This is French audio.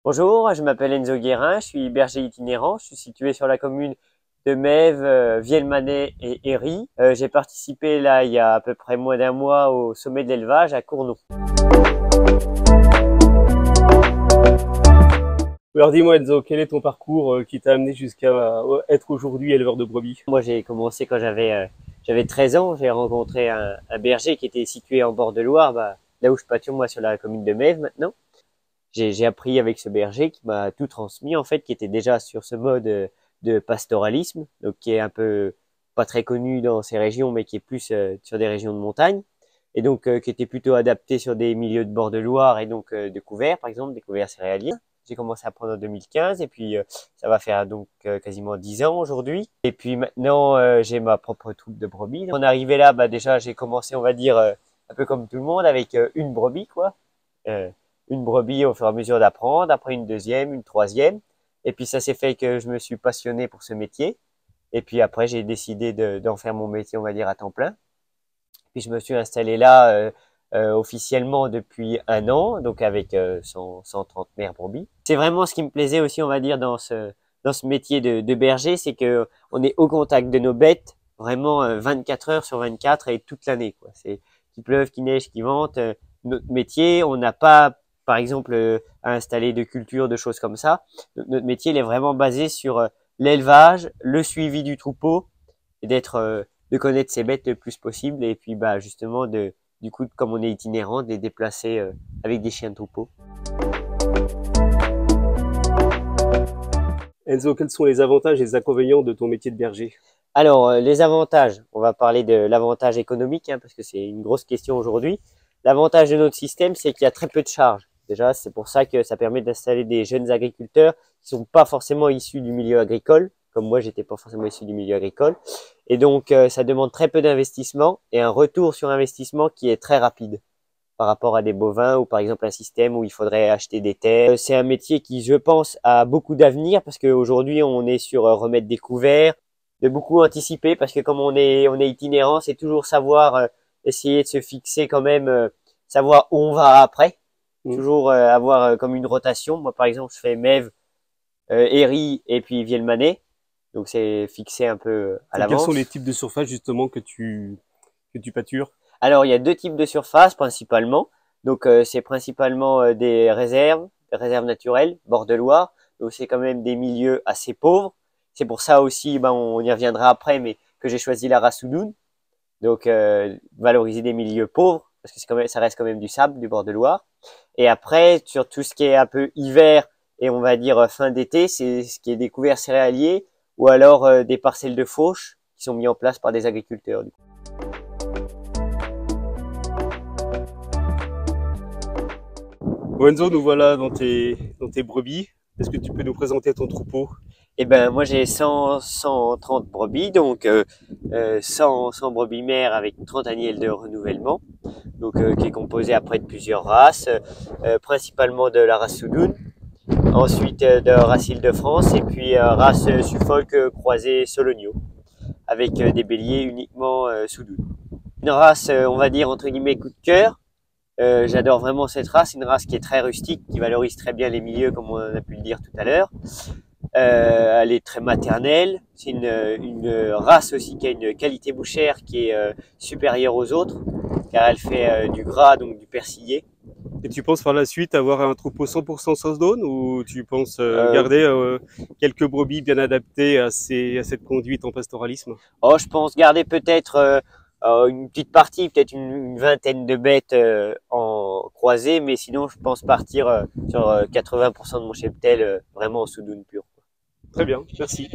Bonjour, je m'appelle Enzo Guérin, je suis berger itinérant, je suis situé sur la commune de Mèves, Vielmanay et Héry. J'ai participé là il y a à peu près moins d'un mois au sommet de l'élevage à Cournon. Alors dis-moi Enzo, quel est ton parcours qui t'a amené jusqu'à être aujourd'hui éleveur de brebis? Moi j'ai commencé quand j'avais 13 ans, j'ai rencontré un berger qui était situé en bord de Loire, là où je pâture moi sur la commune de Mèves maintenant. J'ai appris avec ce berger qui m'a tout transmis en fait, qui était déjà sur ce mode de pastoralisme, donc qui est un peu pas très connu dans ces régions, mais qui est plus sur des régions de montagne, et donc qui était plutôt adapté sur des milieux de bord de Loire et donc de couverts, par exemple, des couverts céréaliers. J'ai commencé à prendre en 2015 et puis ça va faire donc quasiment 10 ans aujourd'hui. Et puis maintenant j'ai ma propre troupe de brebis. On est arrivé là, déjà j'ai commencé on va dire un peu comme tout le monde avec une brebis quoi. Euh, une brebis au fur et à mesure d'apprendre, après une deuxième, une troisième. Et puis ça s'est fait que je me suis passionné pour ce métier. Et puis après, j'ai décidé d'en faire mon métier, on va dire, à temps plein. Puis je me suis installé là officiellement depuis un an, donc avec 130 mères brebis. C'est vraiment ce qui me plaisait aussi, on va dire, dans ce métier de berger, c'est que on est au contact de nos bêtes, vraiment 24 heures sur 24 et toute l'année, quoi. C'est qu'il pleuve, qu'il neige, qu'il vente. Notre métier, on n'a pas, par exemple, à installer de culture, de choses comme ça. Notre métier, il est vraiment basé sur l'élevage, le suivi du troupeau et de connaître ses bêtes le plus possible et puis justement du coup comme on est itinérant de les déplacer avec des chiens de troupeau. Enzo, quels sont les avantages et les inconvénients de ton métier de berger? Alors les avantages, on va parler de l'avantage économique parce que c'est une grosse question aujourd'hui. L'avantage de notre système, c'est qu'il y a très peu de charges. Déjà, c'est pour ça que ça permet d'installer des jeunes agriculteurs qui sont pas forcément issus du milieu agricole, comme moi, j'étais pas forcément issu du milieu agricole. Et donc, ça demande très peu d'investissement et un retour sur investissement qui est très rapide par rapport à des bovins ou par exemple un système où il faudrait acheter des terres. C'est un métier qui, je pense, a beaucoup d'avenir parce qu'aujourd'hui, on est sur remettre des couverts, de beaucoup anticiper parce que comme on est itinérant, c'est toujours savoir essayer de se fixer quand même, savoir où on va après. Mm. Toujours avoir comme une rotation. Moi, par exemple, je fais Mèves, Héry et puis Vielmanay. Donc, c'est fixé un peu à Et quels sont les l'avance. types de surfaces justement que tu pâtures? Alors, il y a deux types de surfaces principalement. Donc, c'est principalement des réserves naturelles, bord de Loire. Donc, c'est quand même des milieux assez pauvres. C'est pour ça aussi, on y reviendra après, mais que j'ai choisi la race Soudoune. Donc, valoriser des milieux pauvres, parce que c'est quand même, ça reste quand même du sable, du bord de Loire. Et après, sur tout ce qui est un peu hiver et on va dire fin d'été, c'est ce qui est des couverts céréaliers ou alors des parcelles de fauche qui sont mis en place par des agriculteurs. Bon Enzo, nous voilà dans tes brebis. Est-ce que tu peux nous présenter ton troupeau? Eh ben, moi j'ai 130 brebis, donc 100 brebis mères avec 30 agnelles de renouvellement, donc qui est composé après de plusieurs races, principalement de la race Soudoune, ensuite de race Île-de-France et puis race Suffolk croisée Sologno, avec des béliers uniquement Soudoune. Une race, on va dire entre guillemets coup de cœur. J'adore vraiment cette race, c'est une race qui est très rustique, qui valorise très bien les milieux comme on a pu le dire tout à l'heure. Elle est très maternelle. C'est une race aussi qui a une qualité bouchère qui est supérieure aux autres, car elle fait du gras, donc du persillé. Et tu penses par la suite avoir un troupeau 100% sans zone ou tu penses Euh, garder quelques brebis bien adaptées à cette conduite en pastoralisme? je pense garder peut-être une petite partie, peut-être une vingtaine de bêtes en croisée, mais sinon je pense partir sur 80% de mon cheptel vraiment en soudoune pure. Très bien, merci.